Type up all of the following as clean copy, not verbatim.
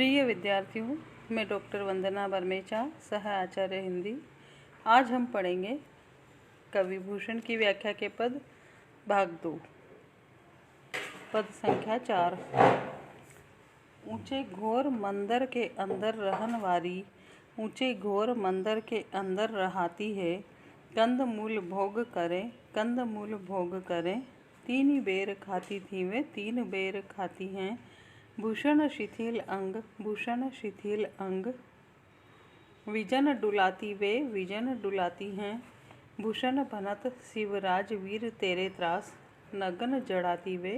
प्रिय विद्यार्थियों, मैं डॉक्टर वंदना बर्मेचा, सह आचार्य हिंदी। आज हम पढ़ेंगे कवि भूषण की व्याख्या के पद भाग 2। पद संख्या 4। ऊंचे घोर मंदिर के अंदर रहन वारी, ऊंचे घोर मंदिर के अंदर रहाती है। कंद मूल भोग करे, कंद मूल भोग करे। तीन बेर खाती थी वे, तीन बेर खाती हैं। भूषण शिथिल अंग, भूषण शिथिल अंग। विजन डुलाती वे, विजन डुलाती हैं। भूषण बनत शिवराज वीर तेरे त्रास, नगन जड़ाती वे,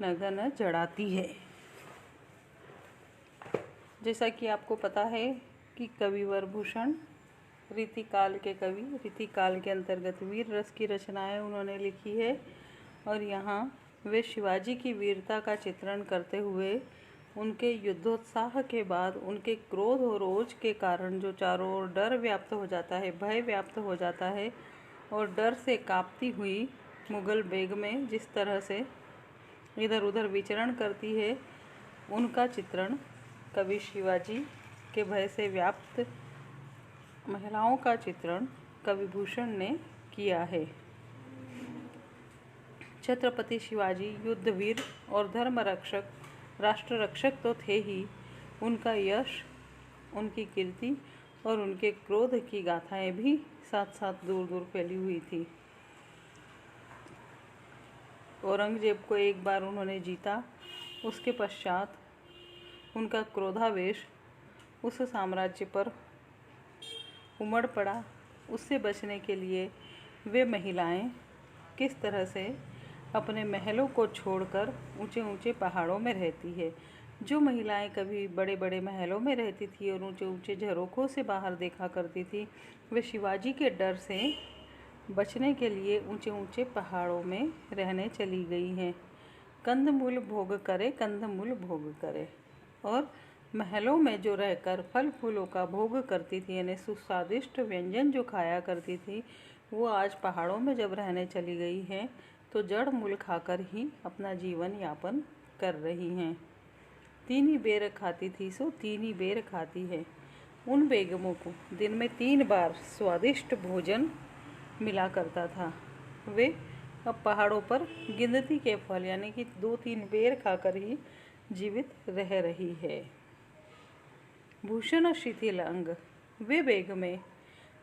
नगन जड़ाती है। जैसा कि आपको पता है कि कविवर भूषण रीतिकाल के कवि, रीतिकाल के अंतर्गत वीर रस की रचनाएं उन्होंने लिखी है। और यहाँ वे शिवाजी की वीरता का चित्रण करते हुए उनके युद्धोत्साह के बाद उनके क्रोध और रोष के कारण जो चारों ओर डर व्याप्त हो जाता है, भय व्याप्त हो जाता है, और डर से कांपती हुई मुगल बेगमें जिस तरह से इधर उधर विचरण करती है, उनका चित्रण कवि शिवाजी के भय से व्याप्त महिलाओं का चित्रण कवि भूषण ने किया है। छत्रपति शिवाजी युद्धवीर और धर्म रक्षक, राष्ट्र रक्षक तो थे ही, उनका यश, उनकी कीर्ति और उनके क्रोध की गाथाएं भी साथ साथ दूर दूर फैली हुई थी। औरंगजेब को एक बार उन्होंने जीता, उसके पश्चात उनका क्रोधावेश उस साम्राज्य पर उमड़ पड़ा। उससे बचने के लिए वे महिलाएं किस तरह से अपने महलों को छोड़कर ऊंचे ऊंचे पहाड़ों में रहती है। जो महिलाएं कभी बड़े बड़े महलों में रहती थी और ऊंचे ऊंचे झरोखों से बाहर देखा करती थी, वे शिवाजी के डर से बचने के लिए ऊंचे ऊंचे पहाड़ों में रहने चली गई हैं। कंदमूल भोग करे, कंदमूल भोग करे। और महलों में जो रहकर फल फूलों का भोग करती थी, यानी सुस्वादिष्ट व्यंजन जो खाया करती थी, वो आज पहाड़ों में जब रहने चली गई हैं तो जड़ मूल खाकर ही अपना जीवन यापन कर रही हैं। तीन बेर खाती थी सो तीन बेर खाती है। उन बेगमों को दिन में 3 बार स्वादिष्ट भोजन मिला करता था। वे अब पहाड़ों पर गिनती के फल यानी कि 2-3 बेर खाकर ही जीवित रह रही है। भूषण शिथिल अंग। वे बेगमें,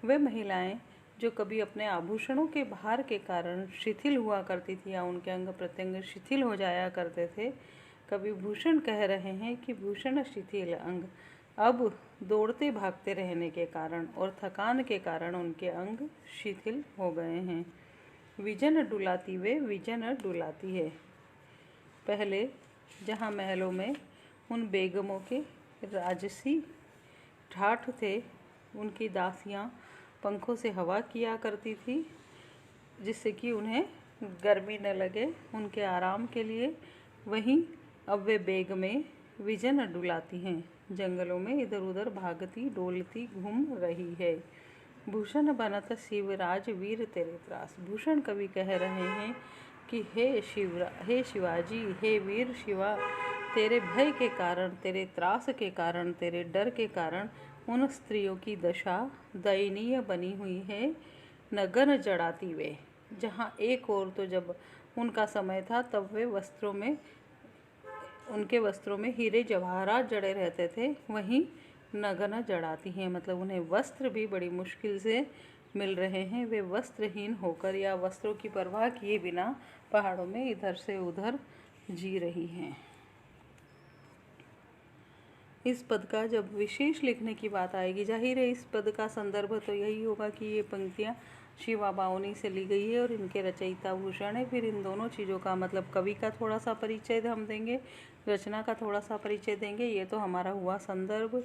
वे महिलाएं जो कभी अपने आभूषणों के भार के कारण शिथिल हुआ करती थी या उनके अंग प्रत्यंग शिथिल हो जाया करते थे, कवि भूषण कह रहे हैं कि भूषण शिथिल अंग अब दौड़ते भागते रहने के कारण और थकान के कारण उनके अंग शिथिल हो गए हैं। विजन डुलाती वे, विजन डुलाती है। पहले जहाँ महलों में उन बेगमों के राजसी ठाठ थे, उनकी दासियाँ पंखों से हवा किया करती थी जिससे कि उन्हें गर्मी न लगे, उनके आराम के लिए। वहीं अब वे बेगमें विजन डुलाती हैं, जंगलों में इधर उधर भागती डोलती घूम रही है। भूषण बनत शिवराज वीर तेरे त्रास। भूषण कवि कह रहे हैं कि हे शिवाजी, हे वीर शिवा, तेरे भय के कारण, तेरे त्रास के कारण, तेरे डर के कारण उन स्त्रियों की दशा दयनीय बनी हुई है। नगन जड़ाती वे। जहाँ एक और तो जब उनका समय था तब वे वस्त्रों में, उनके वस्त्रों में हीरे जवाहरात जड़े रहते थे, वहीं नगन जड़ाती हैं, मतलब उन्हें वस्त्र भी बड़ी मुश्किल से मिल रहे हैं। वे वस्त्रहीन होकर या वस्त्रों की परवाह किए बिना पहाड़ों में इधर से उधर जी रही हैं। इस पद का जब विशेष लिखने की बात आएगी, जाहिर है इस पद का संदर्भ तो यही होगा कि ये पंक्तियाँ शिवा बावनी से ली गई है और इनके रचयिता भूषण है। फिर इन दोनों चीज़ों का मतलब कवि का थोड़ा सा परिचय हम देंगे, रचना का थोड़ा सा परिचय देंगे। ये तो हमारा हुआ संदर्भ।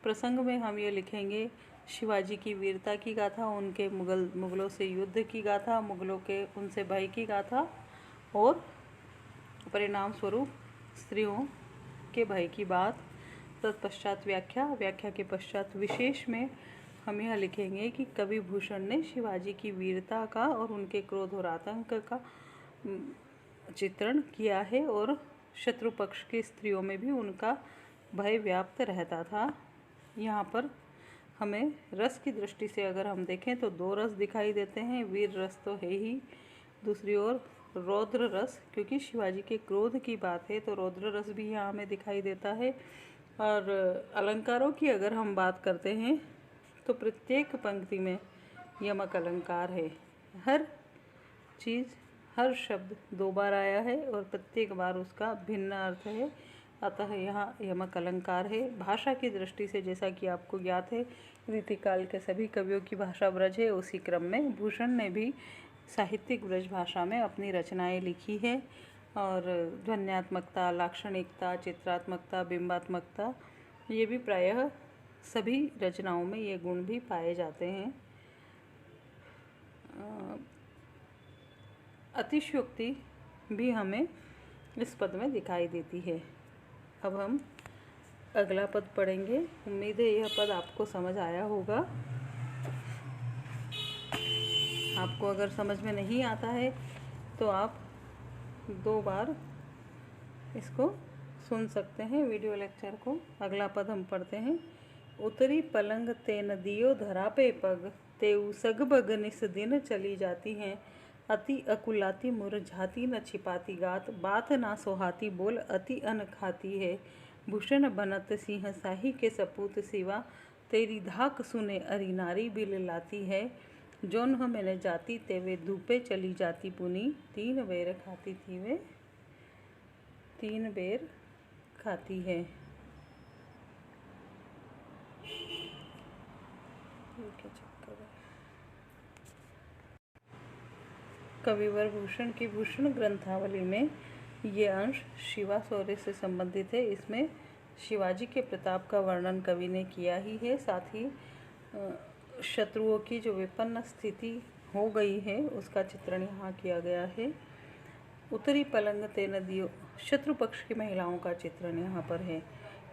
प्रसंग में हम ये लिखेंगे शिवाजी की वीरता की गाथा, उनके मुगलों से युद्ध की गाथा, मुगलों के उनसे भय की गाथा और परिणाम स्वरूप स्त्रियों के भय की बात। तत्पश्चात व्याख्या, व्याख्या के पश्चात विशेष में हम यह लिखेंगे कि कवि भूषण ने शिवाजी की वीरता का और उनके क्रोध और आतंक का चित्रण किया है और शत्रु पक्ष की स्त्रियों में भी उनका भय व्याप्त रहता था। यहाँ पर हमें रस की दृष्टि से अगर हम देखें तो दो रस दिखाई देते हैं। वीर रस तो है ही, दूसरी ओर रौद्र रस, क्योंकि शिवाजी के क्रोध की बात है तो रौद्र रस भी यहाँ हमें दिखाई देता है। और अलंकारों की अगर हम बात करते हैं तो प्रत्येक पंक्ति में यमक अलंकार है। हर चीज़, हर शब्द 2 बार आया है और प्रत्येक बार उसका भिन्न अर्थ है, अतः यहाँ यमक अलंकार है। भाषा की दृष्टि से जैसा कि आपको ज्ञात है, रीतिकाल के सभी कवियों की भाषा ब्रज है। उसी क्रम में भूषण ने भी साहित्यिक ब्रज भाषा में अपनी रचनाएं लिखी है। और ध्वन्यात्मकता, लाक्षणिकता, चित्रात्मकता, बिंबात्मकता, ये भी प्रायः सभी रचनाओं में ये गुण भी पाए जाते हैं। अतिशयोक्ति भी हमें इस पद में दिखाई देती है। अब हम अगला पद पढ़ेंगे। उम्मीद है यह पद आपको समझ आया होगा। आपको अगर समझ में नहीं आता है तो आप 2 बार इसको सुन सकते हैं, वीडियो लेक्चर को। अगला पद हम पढ़ते हैं। उतरी पलंग ते नदियों धरा पे पग, तेऊ सगबग निस दिन चली जाती हैं। अति अकुलाती मुरझाती न छिपाती गात, बात ना सोहाती बोल अति अन खाती है। भूषण बनत सिंह साही के सपूत सिवा, तेरी धाक सुने अरि नारी बिल लाती है। जोन हो मैंने जाती ते वे धूपे चली जाती पुनी, 3 बेर खाती थी वे 3 बेर खाती है। कविवर भूषण की भूषण ग्रंथावली में ये अंश शिवा शौर्य से संबंधित है। इसमें शिवाजी के प्रताप का वर्णन कवि ने किया ही है, साथ ही शत्रुओं की जो विपन्न स्थिति हो गई है उसका चित्रण यहाँ किया गया है। उत्तरी पलंग ते नदियों, शत्रु पक्ष की महिलाओं का चित्रण यहाँ पर है।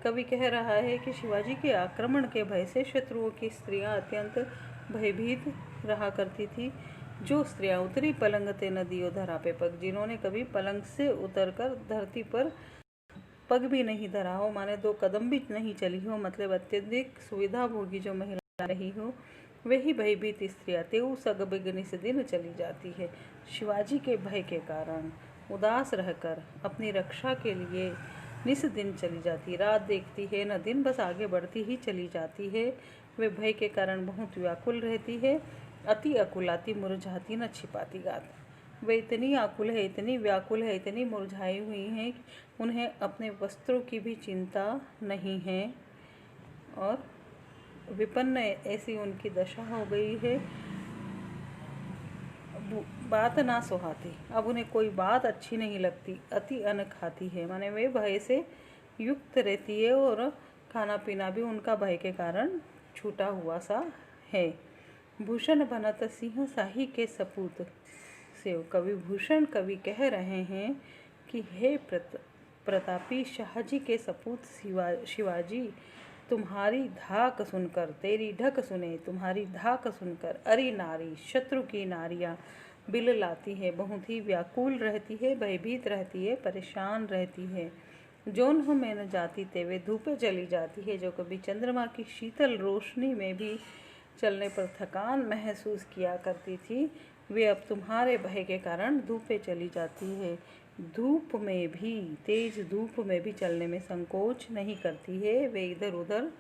कवि कह रहा है कि शिवाजी के आक्रमण के भय से शत्रुओं की स्त्रियां अत्यंत भयभीत रहा करती थी। जो स्त्रियां उत्तरी पलंग ते नदियों धरा पे पग, जिन्होंने कभी पलंग से उतरकर धरती पर पग भी नहीं धरा हो, माने 2 कदम भी नहीं चली हो, मतलब अत्यधिक सुविधा भोगी जो महिला रही हो, वही भयभीत स्त्रियां तेऊ सगबग निस दिन चली जाती है। शिवाजी के भय के कारण उदास रहकर अपनी रक्षा के लिए निस दिन चली जाती, रात देखती है न दिन, बस आगे बढ़ती ही चली जाती है। वे भय के कारण बहुत व्याकुल रहती है। अति अकुलाती मुरझाती न छिपाती गात, वे इतनी आकुल है, इतनी व्याकुल है, इतनी मुरझाई हुई हैं कि उन्हें अपने वस्त्रों की भी चिंता नहीं है और विपन्न ऐसी उनकी दशा हो गई है। बात ना सुहाती, अब उन्हें कोई बात अच्छी नहीं लगती। अति अन्न खाती है, माने वे भय से युक्त रहती है और खाना पीना भी उनका भय के कारण छूटा हुआ सा है। भूषण बनत सिंह साही के सपूत से, कवि भूषण कवि कह रहे हैं कि हे प्रतापी शाहजी के सपूत शिवाजी, तुम्हारी धाक सुनकर, तेरी ढक सुने तुम्हारी धाक सुनकर, अरि नारी, शत्रु की नारियां बिल लाती है, बहुत ही व्याकुल रहती है, भयभीत रहती है, परेशान रहती है। जोन हो में न जाती ते वे धूपे चली जाती है, जो कभी चंद्रमा की शीतल रोशनी में भी चलने पर थकान महसूस किया करती थी, वे अब तुम्हारे भय के कारण धूपे चली जाती है। धूप में भी, तेज धूप में भी चलने में संकोच नहीं करती है, वे इधर उधर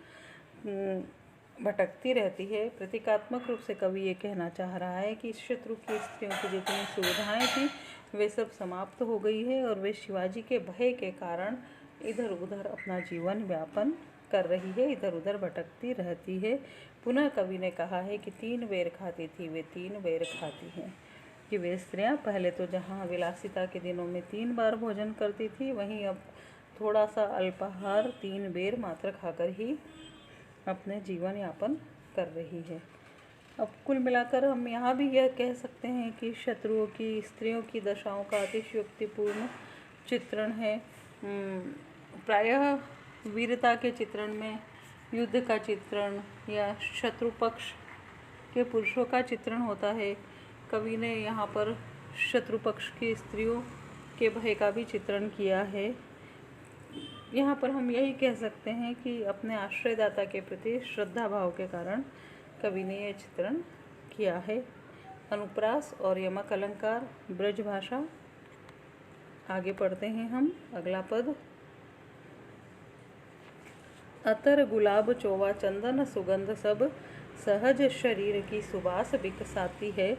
भटकती रहती है। प्रतीकात्मक रूप से कवि ये कहना चाह रहा है कि शत्रु की स्त्रियों की जितनी सुविधाएं थी वे सब समाप्त हो गई है और वे शिवाजी के भय के कारण इधर उधर अपना जीवन व्यापन कर रही है, इधर उधर भटकती रहती है। पुनः कवि ने कहा है कि 3 बेर खाती थी वे 3 बेर खाती हैं, कि वे स्त्रियां पहले तो जहां विलासिता के दिनों में 3 बार भोजन करती थी, वहीं अब थोड़ा सा अल्पाहार 3 बेर मात्र खाकर ही अपने जीवन यापन कर रही है। अब कुल मिलाकर हम यहाँ भी यह कह सकते हैं कि शत्रुओं की स्त्रियों की दशाओं का अतिशयोक्तिपूर्ण चित्रण है। प्रायः वीरता के चित्रण में युद्ध का चित्रण या शत्रु पक्ष के पुरुषों का चित्रण होता है। कवि ने यहाँ पर शत्रु पक्ष की स्त्रियों के भय का भी चित्रण किया है। यहाँ पर हम यही कह सकते हैं कि अपने आश्रयदाता के प्रति श्रद्धा भाव के कारण कवि ने यह चित्रण किया है। अनुप्रास और यमक अलंकार, ब्रज भाषा। आगे पढ़ते हैं हम अगला पद। अतर गुलाब चोवा चंदन सुगंध सब, सहज शरीर की सुबास बिकसाती है।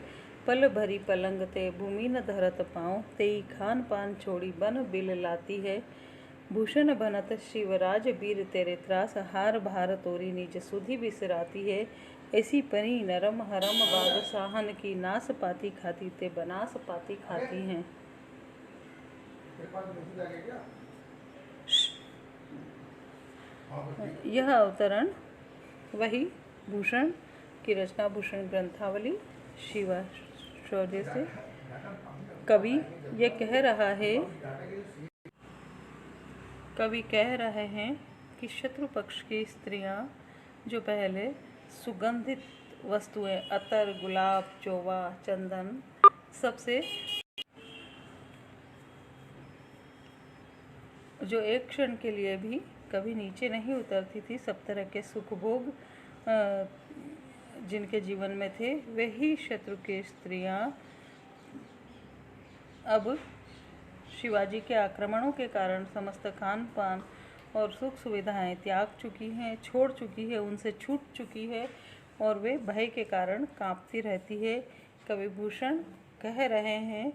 पल भरी पलंग ते भूमि न धरत पाँव, तेई खान पान छोड़ी बन बिल लाती है। भूषण बनत शिवराज वीर तेरे त्रास, हार भार तोरी निज सुधि बिसराती है। ऐसी परी नरम हरम बाग साहन की, नास पाती खाती ते बनास पाती खाती हैं। यह अवतरण वही भूषण की रचना भूषण ग्रंथावली शिवा शौर्य से कवि कह रहे हैं कि शत्रु पक्ष की स्त्रियां जो पहले सुगंधित वस्तुएं अतर, गुलाब, चोवा, चंदन सबसे जो एक क्षण के लिए भी कभी नीचे नहीं उतरती थी, सब तरह के सुख भोग जिनके जीवन में थे, वही शत्रु की स्त्रियां अब शिवाजी के आक्रमणों के कारण समस्त खान पान और सुख सुविधाएं त्याग चुकी हैं, छोड़ चुकी है, उनसे छूट चुकी है और वे भय के कारण कांपती रहती है। कवि भूषण कह रहे हैं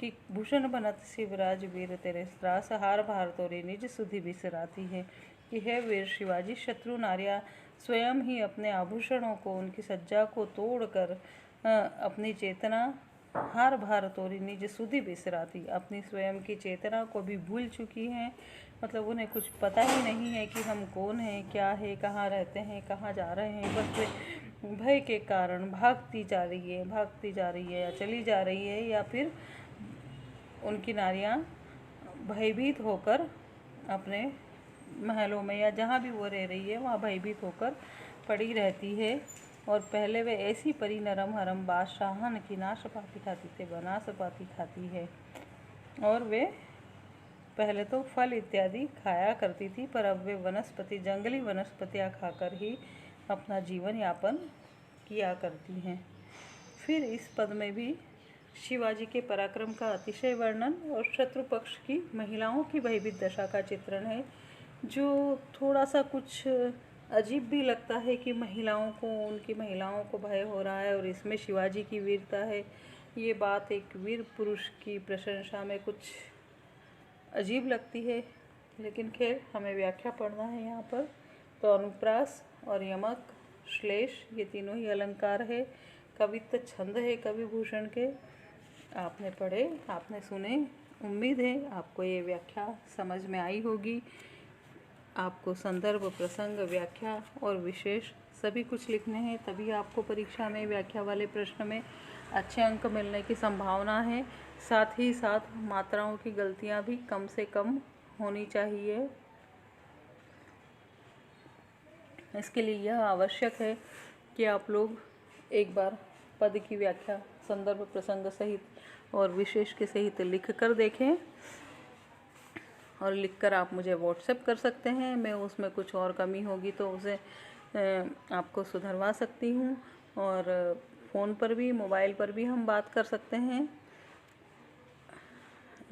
कि भूषण बनत शिवराज वीर तेरे त्रास, हार भार तोरी निज सुधि बिसराती है। कि है वीर शिवाजी, शत्रु नारियां स्वयं ही अपने आभूषणों को, उनकी सज्जा को तोड़कर अपनी चेतना, हार भार तोरी निज सुधि बिसराती, अपनी स्वयं की चेतना को भी भूल चुकी हैं। मतलब उन्हें कुछ पता ही नहीं है कि हम कौन हैं, क्या है, कहाँ रहते हैं, कहाँ जा रहे हैं। बस वे भय के कारण भागती जा रही है या चली जा रही है, या फिर उनकी नारियां भयभीत होकर अपने महलों में या जहाँ भी वो रह रही है वहाँ भयभीत होकर पड़ी रहती है। और पहले वे ऐसी परी नरम हरम बादशाहन की, नाशपाती खाती थे बनाशपाती खाती है। और वे पहले तो फल इत्यादि खाया करती थी, पर अब वे वनस्पति, जंगली वनस्पतियाँ खाकर ही अपना जीवन यापन किया करती हैं। फिर इस पद में भी शिवाजी के पराक्रम का अतिशय वर्णन और शत्रु पक्ष की महिलाओं की भयभीत दशा का चित्रण है, जो थोड़ा सा कुछ अजीब भी लगता है कि उनकी महिलाओं को भय हो रहा है और इसमें शिवाजी की वीरता है। ये बात एक वीर पुरुष की प्रशंसा में कुछ अजीब लगती है, लेकिन खैर हमें व्याख्या पढ़ना है यहाँ पर। तो अनुप्रास और यमक, श्लेष, ये तीनों ही अलंकार है। कवित्व छंद है कवि भूषण के। आपने पढ़े, आपने सुने, उम्मीद है आपको ये व्याख्या समझ में आई होगी। आपको संदर्भ, प्रसंग, व्याख्या और विशेष सभी कुछ लिखने हैं, तभी आपको परीक्षा में व्याख्या वाले प्रश्न में अच्छे अंक मिलने की संभावना है। साथ ही साथ मात्राओं की गलतियां भी कम से कम होनी चाहिए। इसके लिए यह आवश्यक है कि आप लोग एक बार पद की व्याख्या संदर्भ, प्रसंग सहित और विशेष के सहित लिख कर देखें। और लिखकर आप मुझे व्हाट्सएप कर सकते हैं। मैं उसमें कुछ और कमी होगी तो उसे आपको सुधरवा सकती हूँ। और फ़ोन पर भी, मोबाइल पर भी हम बात कर सकते हैं।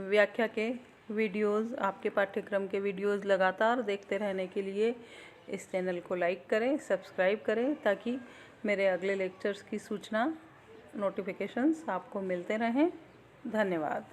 व्याख्या के वीडियोज़, आपके पाठ्यक्रम के वीडियोज़ लगातार देखते रहने के लिए इस चैनल को लाइक करें, सब्सक्राइब करें, ताकि मेरे अगले लेक्चर्स की सूचना, नोटिफिकेशंस आपको मिलते रहें। धन्यवाद।